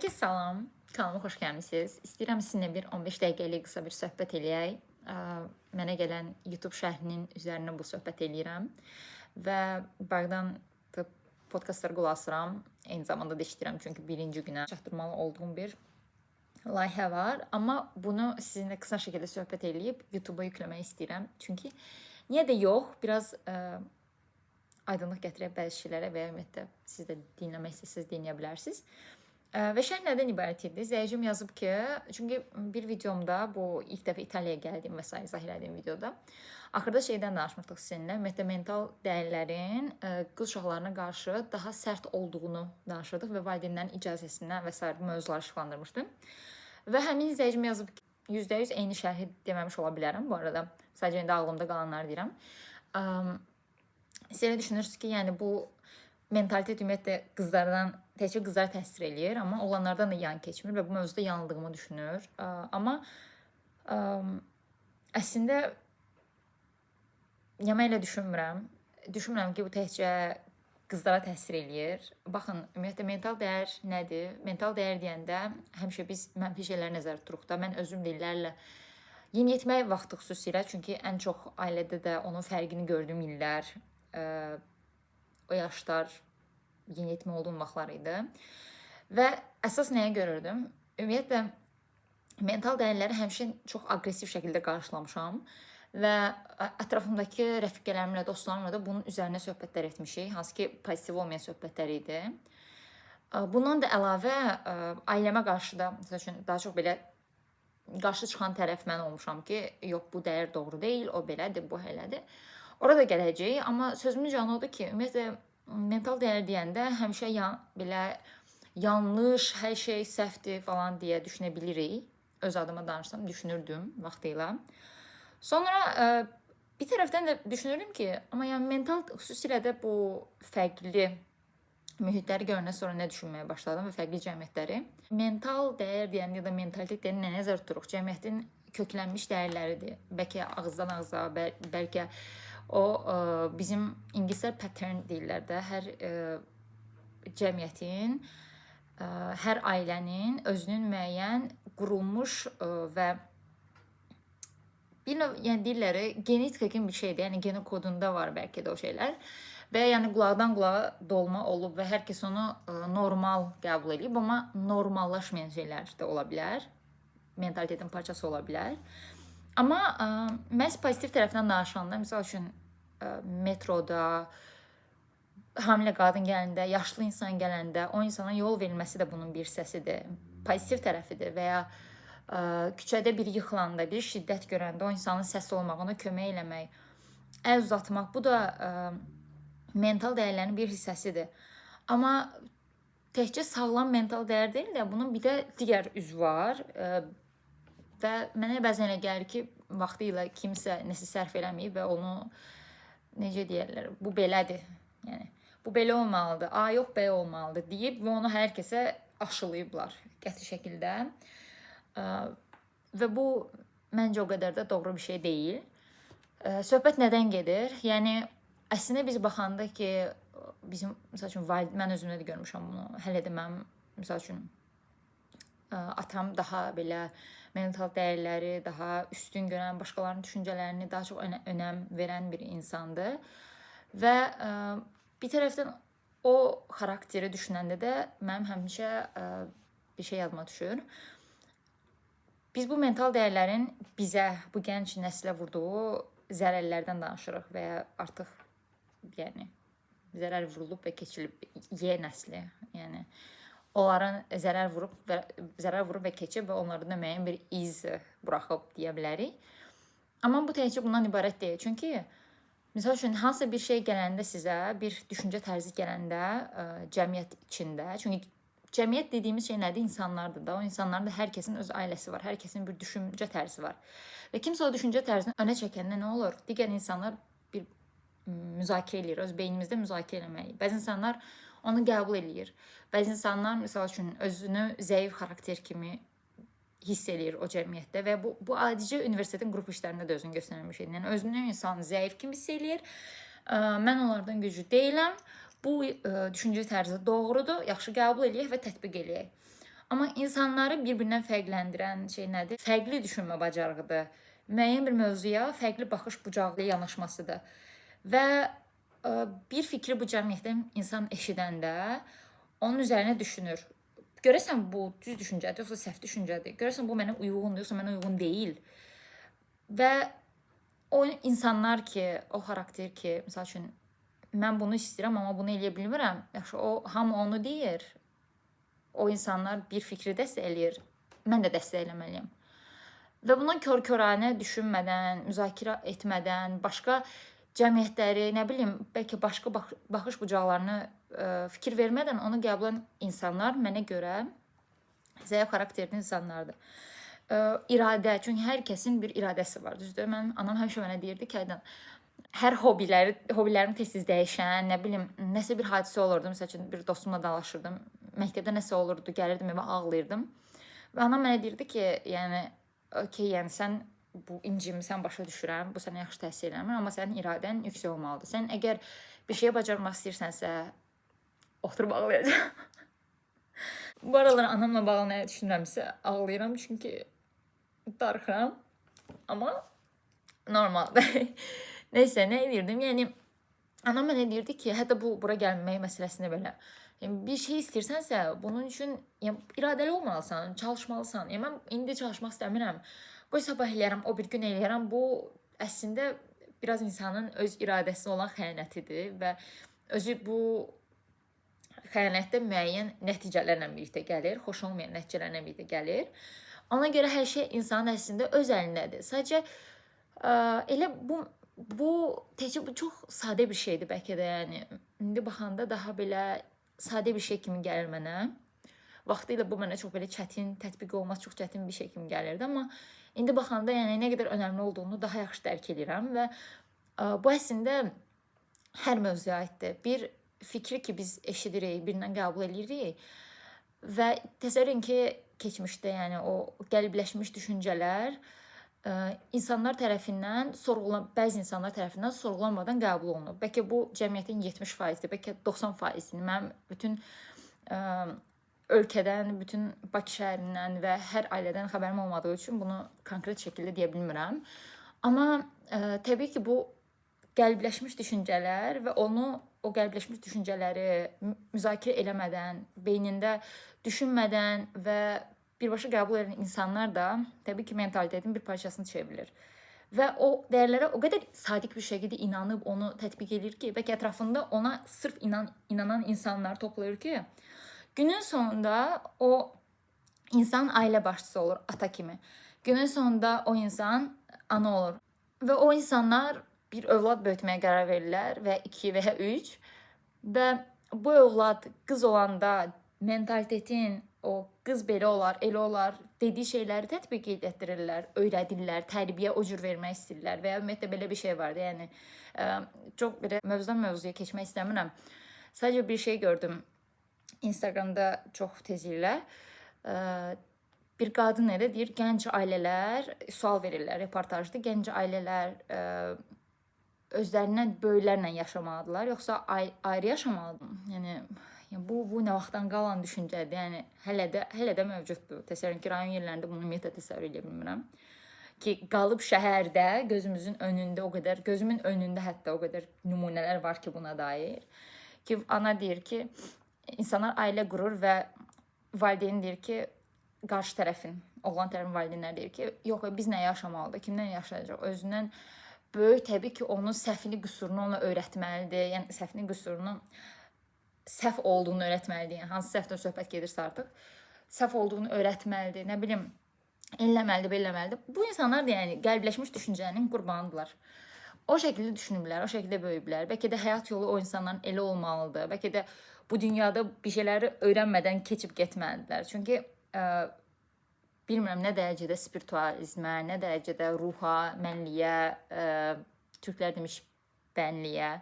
Hər kəs salam, kanalıma xoş gəlmisiniz. İstəyirəm sizinlə bir 15 dəqiqəlik qısa bir söhbət eləyək. Mənə gələn YouTube şərhinin üzərinə bu söhbət eləyirəm və bayaqdan da podkastlara qulaq asıram. Eyni zamanda da işləyirəm çünki birinci günə çatdırmalı olduğum bir layihə var. Amma bunu sizinlə qısa şəkildə söhbət eləyib YouTube-a yükləmək istəyirəm. Çünki niyə də yox, biraz aydınlıq gətirək bəzi şeylərə və ümumiyyətlə siz də dinləmək istəsəniz dinləyə bilərsiniz. Və şərh nədən ibarət idi? Zəyicim yazıb ki, çünki bir videomda, bu ilk dəfə İtaliyaya gəldiyim və s. izah elədiyim videoda axırda şeydən danışmışdıq sizinlə, ümumiyyətlə mental dəyərlərin qız uşaqlarına qarşı daha sərt olduğunu danışırdıq və valideynlərin icazəsindən və s. mövzuları işıqlandırmışdım. Və həmin zəyicim yazıb ki, %100 eyni şərhi deməmiş ola bilərəm bu arada. Sadəcə indi ağlımda qalanları deyirəm. Siz elə düşünürsünüz ki, yəni bu mentalitet ümumiyyətlə qızlardan, təkcə qızlar təsir eləyir, amma oğlanlardan da yan keçmir və bu mövzuda yanıldığımı düşünür. Amma əslində mən elə düşünmürəm. Düşünmürəm ki, bu təkcə qızlara təsir eləyir. Baxın, ümumiyyətlə mental dəyər nədir? Mental dəyər deyəndə həmişə biz mənfi şeyləri nəzərdə tuturuq da. Mən özüm də illərlə yeniyetmə vaxtı xüsusilə, çünki ən çox ailədə də onun fərqini gördüyüm illər, o yaşlar yeniyetmə olduğum vaxtlar idi. Və əsas nəyə görürdüm? Ümumiyyətlə, mental dəyərləri həmişə çox aqressiv şəkildə qarşılamışam və ətrafımdakı rəfiqələrimlə, dostlarımla da bunun üzərinə söhbətlər etmişik, hansı ki, pozitiv olmayan söhbətlər idi. Bundan da əlavə, ailəmə qarşı da, məsəl üçün, daha çox belə qarşı çıxan tərəf mən olmuşam ki, yox, bu dəyər doğru deyil, o belədir, bu elədir. Orada gələcək, amma sözümün canı odur ki, ümumiyyətlə, mental dəyər deyəndə həmişə belə yanlış, hər şey səhvdir falan deyə düşünə bilirik. Öz adıma danışsam, düşünürdüm vaxtilə. Sonra bir tərəfdən də düşünürdüm ki, amma yəni mental xüsusilə də bu fərqli mühitləri görəndən sonra nə düşünməyə başladım və fərqli cəmiyyətləri. Mental dəyər deyəndə ya da mentalitet deyəndə nə nəzərdə tuturuq? Cəmiyyətin köklənmiş dəyərləridir. Bəlkə ağızdan ağza, bəlkə o bizim ingilislər pattern deyirlər də, hər cəmiyyətin, hər ailənin özünün müəyyən qurulmuş və bir növ, yəni deyirlər, genetika kimi bir şeydir. Yəni gen kodunda var bəlkə də o şeylər. Və yəni qulaqdan qulağa dolma olub və hər kəs onu normal qəbul edib, amma normallaşmayan şeylər də ola bilər. Mentalitetin parçası ola bilər. Amma məhz pozitiv tərəfdən danışanda, misal üçün metroda, hamilə qadın gələndə, yaşlı insan gələndə, o insana yol verilməsi də bunun bir hissəsidir. Pozitiv tərəfidir və ya küçədə biri yıxılanda, bir şiddət görəndə o insanın səsi olmaq, ona kömək eləmək, əl uzatmaq, bu da mental dəyərlərin bir hissəsidir. Amma təkcə sağlam mental dəyər deyil də, bunun bir də digər üzvü var və mənə bəzən elə gəlir ki, vaxtı ilə kimsə nəsə sərf eləməyib və onu, necə deyərlər, bu belədir, yəni, bu belə olmalıdır, yox, belə olmalıdır deyib və onu hər kəsə aşılayıblar qəti şəkildə. Və bu, məncə o qədər də doğru bir şey deyil. Söhbət nədən gedir? Yəni, əslində biz baxanda ki, bizim, misal üçün, mən özümdə də görmüşəm bunu, hələ də mən, misal üçün, atam daha belə mental dəyərləri daha üstün görən, başqalarının düşüncələrini daha çox önəm verən bir insandır. Və bir tərəfdən o xarakteri düşünəndə də mənim həmişə bir şey yadıma düşür. Biz bu mental dəyərlərin bizə, bu gənc nəslə vurduğu zərərlərdən danışırıq və ya artıq yəni zərər vurulub və keçilib Y nəsli, yəni onların zərər vurub və keçib və onlardan müəyyən bir iz buraxıb deyə bilərik. Amma bu təkcə bundan ibarət deyil. Çünki misal üçün hansısa bir şey gələndə sizə, bir düşüncə tərzi gələndə cəmiyyət içində, çünki cəmiyyət dediyimiz şey nədir? İnsanlardır da. O insanların da hər kəsin öz ailəsi var, hər kəsin bir düşüncə tərzi var. Və kimsə o düşüncə tərzini önə çəkəndə nə olur? Digər insanlar bir müzakirə eləyir, öz beynimizdə müzakirə eləmək. Bəzi insanlar onu qəbul eləyir. Bəzi insanlar, misal üçün, özünü zəif xarakter kimi hiss eləyir o cəmiyyətdə və bu adicə universitetin qrup işlərində də özünü göstərən bir şeydir. Yəni, özünü insan zəif kimi hiss eləyir. Mən onlardan güclü deyiləm. Bu düşüncə tərzi doğrudur, yaxşı qəbul eləyək və tətbiq eləyək. Amma insanları bir-birindən fərqləndirən şey nədir? Fərqli düşünmə bacarığıdır. Müəyyən bir mövzuya fərqli baxış bucağı yanaşmasıdır. Və bir fikri bu cəmiyyətdə insan eşidəndə onun üzərinə düşünür. Görəsən bu düz düşüncədir, yoxsa səhv düşüncədir? Görəsən bu mənə uyğundur, yoxsa mənə uyğun deyil? Və o insanlar ki, o xarakter ki, məsəl üçün mən bunu istəyirəm, amma bunu eləyə bilmirəm. Yaxşı, o hamı onu deyir. O insanlar bir fikri dəstəkləyir. Mən də dəstəkləməliyəm. Və buna kör-köranə düşünmədən, müzakirə etmədən, başqa cəmiyyətləri, nə bilim, bəlkə başqa baxış bucaqlarını fikir vermədən onu qəbul edən insanlar mənə görə zəif xarakterli insanlardır. İradə, çünki hər kəsin bir iradəsi var, düzdür? Mənim anam həmişə mənə deyirdi ki, Aydan, hər hobilərim tez-tez dəyişən, nə bilim, nəsə bir hadisə olurdu. Məsəl üçün bir dostumla dalaşırdım. Məktəbdə nəsə olurdu, gəlirdim evə ağlayırdım. Və anam mənə deyirdi ki, yəni okey, yəni sən bu incimisən, başa düşürəm, bu sənə yaxşı təsir eləmir, amma sənin iradən yüksək olmalıdır. Sən əgər bir şeyə bacarmaq istəyirsənsə, oturub ağlayacağam. Bu aralar anamla bağlı nə düşünürəmsə ağlayıram, çünki darıxıram. Amma normaldır. Neysə, nə edirdim? Yəni anam mənə deyirdi ki, hətta bura gəlmək məsələsində belə. Yəni bir şey istəyirsənsə, bunun üçün iradəli olmalısan, çalışmalısan. Yəni mən indi çalışmaq istəmirəm. Qoy sabah eləyərəm, o bir gün eləyərəm. Bu əslində biraz insanın öz iradəsinə olan xəyanətidir və özü bu xəyanətdə müəyyən nəticələrlə birlikdə gəlir, xoş olmayan nəticələrlə birlikdə gəlir. Ona görə hər şey insanın əslində öz əlindədir. Sadəcə elə bu təkcə bu çox sadə bir şeydir bəlkə də, yəni indi baxanda daha belə sadə bir şey kimi gəlir mənə. Vaxtilə bu mənə çox belə çətin, tətbiq olması çox çətin bir şey kimi gəlirdi, amma indi baxanda yəni nə qədər önəmli olduğunu daha yaxşı dərk edirəm və bu əslində hər mövzuya aiddir. Bir fikri ki biz eşidirik, birindən qəbul edirik və təsəvvür edin ki, keçmişdə yəni o qəlbləşmiş düşüncələr insanlar tərəfindən bəzi insanlar tərəfindən sorğulanmadan qəbul olunur. Bəlkə bu cəmiyyətin 70%-dir, bəlkə 90%-dir. Mənim bütün ölkədən, bütün Bakı şəhərindən və hər ailədən xəbərim olmadığı üçün bunu konkret şəkildə deyə bilmirəm. Amma təbii ki, bu qəlbləşmiş düşüncələr və o qəlbləşmiş düşüncələri müzakirə eləmədən, beynində düşünmədən və birbaşa qəbul edən insanlar da təbii ki, mentalitetin bir parçasını çevrilir. Və o dəyərlərə o qədər sadiq bir şəkildə inanıb onu tətbiq edir ki, bəlkə ətrafında ona sırf inanan insanlar toplayır ki, günün sonunda o insan ailə başçısı olur, ata kimi. Günün sonunda o insan ana olur. Və o insanlar bir övlad böyütməyə qərar verirlər və 2 və ya 3 və bu övlad qız olanda mentalitetin o qız belə olar, elə olar dediyi şeyləri tətbiq etdirirlər, öyrədirlər, tərbiyə o cür vermək istəyirlər və ya ümumiyyətlə belə bir şey vardı. Yəni çox belə mövzudan mövzuya keçmək istəmirəm. Sadəcə bir şey gördüm Instagramda çox tezliklə. Bir qadın elə deyir, gənc ailələr sual verirlər, reportajda gənc ailələr özlərindən böyüklərlə yaşamalıdırlar, yoxsa ayrı yaşamalıdır? Yəni bu nə vaxtdan qalan düşüncədir. Yəni hələ də mövcuddur. Təsəvvür ki, rayon yerlərində bunu ümumiyyətlə təsəvvür edə bilmirəm. Ki qalıb şəhərdə gözümün önündə hətta o qədər nümunələr var ki, buna dair. Ki ana deyir ki, insanlar ailə qurur və valideyn deyir ki, qarşı tərəfin, oğlan tərəfin valideynlər deyir ki, yox, biz nə yaşamalıdır, kimdən yaşayacaq? Özündən böyük təbii ki, onun səhvini, qüsurunu ona öyrətməlidir. Yəni səhvini, qüsurunu səhv olduğunu öyrətməlidir. Yəni hansı səhvdən söhbət gedirsə artıq, səhv olduğunu öyrətməlidir. Nə bilim, eləməlidir, eləməlidir. Bu insanlar da yəni qəlbləşmiş düşüncənin qurbanıdırlar. O şəkildə düşünüblər, o şəkildə böyüyüblər. Bəlkə də həyat yolu o insanların elə olmalıdır. Bəlkə də bu dünyada bir şeyləri öyrənmədən keçib getməlidirlər. Çünki bilmirəm nə dərəcədə spiritualizmə, nə dərəcədə ruha, mənliyə, türklər demiş bənliyə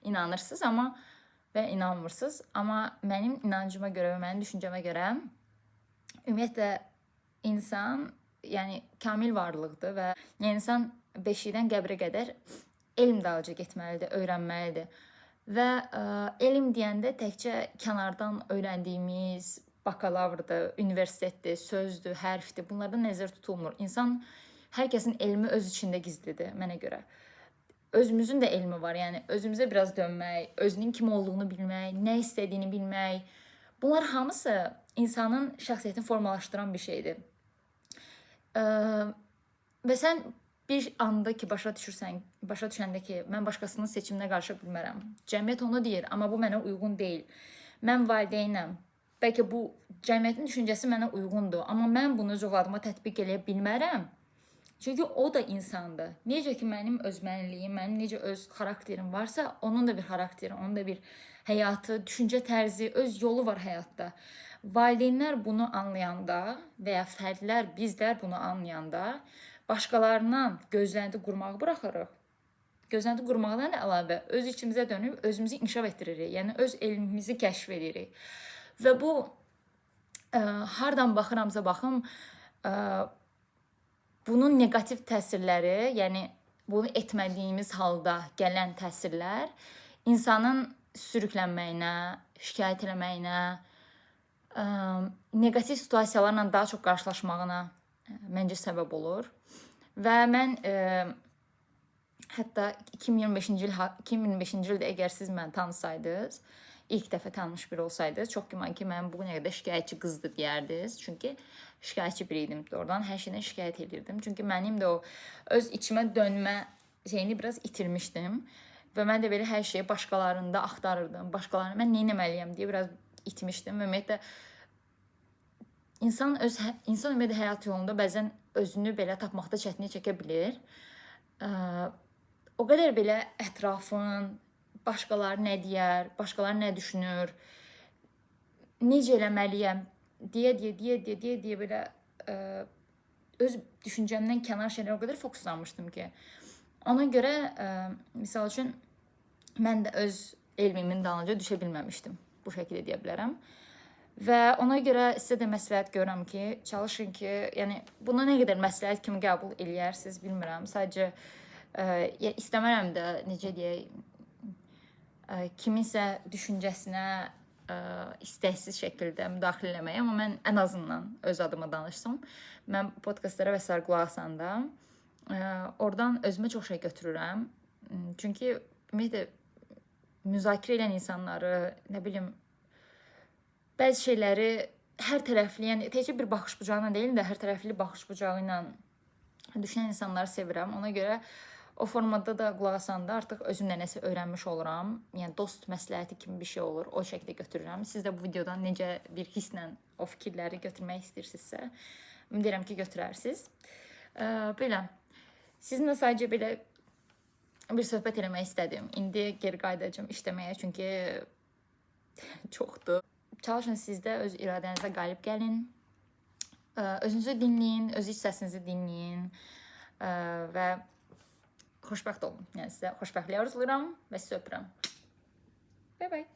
inanırsınız və inanmırsınız. Amma mənim inancıma görə və mənim düşüncəmə görə ümumiyyətlə insan yəni kamil varlıqdır və insan beşikdən qəbrə qədər elm dalınca getməlidir, öyrənməlidir. Və elm deyəndə təkcə kənardan öyrəndiyimiz, bakalavrdır, universitetdir, sözdür, hərfdir. Bunlardan nəzər tutulmur. İnsan, hər kəsin elmi öz içində gizlidir mənə görə. Özümüzün də elmi var. Yəni özümüzə biraz dönmək, özünün kim olduğunu bilmək, nə istədiyini bilmək. Bunlar hamısı insanın şəxsiyyətini formalaşdıran bir şeydir. Və sən bir anda ki başa düşəndə ki, mən başqasının seçiminə qarışa bilmərəm. Cəmiyyət onu deyir, amma bu mənə uyğun deyil. Mən valideynəm. Bəlkə bu cəmiyyətin düşüncəsi mənə uyğundur, amma mən bunu öz övladıma tətbiq eləyə bilmərəm. Çünki o da insandır. Necə ki mənim öz mənliyim, mənim necə öz xarakterim varsa, onun da bir xarakteri, onun da bir həyatı, düşüncə tərzi, öz yolu var həyatda. Valideynlər bunu anlayanda və ya fərdlər, bizlər bunu anlayanda başqalarından gözlənti qurmağı buraxırıq. Gözlənti qurmaqdan əlavə öz içimizə dönüb özümüzü inkişaf etdiririk. Yəni öz elmimizi kəşf edirik. Və bu hardan baxıramsa baxım, bunun negativ təsirləri, yəni bunu etmədiyimiz halda gələn təsirlər insanın sürüklənməyinə, şikayət eləməyinə, negativ situasiyalarla daha çox qarşılaşmağına məncə səbəb olur. Və mən hətta 2025-ci ildə əgər siz məni tanısaydınız, ilk dəfə tanış biri olsaydınız, çox güman ki, mən bugünə qədər şikayətçi qızdır deyərdiniz. Çünki şikayətçi biriydim doğrudan, hər şeydən şikayət edirdim. Çünki mənim də o öz içimə dönmə şeyini biraz itirmişdim. Və mən də belə hər şeyi başqalarında axtarırdım. Başqalarına mən nə etməliyəm deyə biraz itmişdim. Ümumiyyətlə, insan ümumiyyətlə həyat yolunda bəzən özünü belə tapmaqda çətinlik çəkə bilir. O qədər belə ətrafın, başqaları nə deyər, başqaları nə düşünür, necə eləməliyəm deyə belə öz düşüncəmdən kənar şeylərə o qədər fokuslanmışdım ki. Ona görə, misal üçün, mən də öz elmimin dalınca düşə bilməmişdim. Bu şəkildə deyə bilərəm. Və ona görə sizə də məsləhət görürəm ki, çalışın ki, yəni bunu nə qədər məsləhət kimi qəbul eləyərsiniz, bilmirəm. Sadəcə istəmərəm də, necə deyək, kiminsə düşüncəsinə istəksiz şəkildə müdaxilə eləməyə, amma mən ən azından öz adıma danışsam, mən podkastlara və s. qulaq asanda oradan özümə çox şey götürürəm. Çünki ümumiyyətlə müzakirə edən insanları, nə bilim, bəzi şeyləri hər tərəfli, yəni təkcə bir baxış bucağı ilə deyil də, hər tərəfli baxış bucağı ilə düşünən insanları sevirəm. Ona görə o formada da qulaq asanda artıq özümlə nəsə öyrənmiş oluram. Yəni dost məsləhəti kimi bir şey olur. O şəkildə götürürəm. Siz də bu videodan necə bir hisslə o fikirləri götürmək istəyirsinizsə, ümid edirəm ki, götürərsiniz. Belə. Sizinlə sadəcə belə bir söhbət eləmək istədim. İndi geri qayıdacağım işləməyə, çünki çoxdur. Çalışın siz də öz iradənizə qalib gəlin. Özünüzü dinləyin, öz iç səsinizi dinləyin və xoşbəxt olun. Yəni sizə xoşbəxtlik arzulayıram və sizi öpürəm. Bye bye.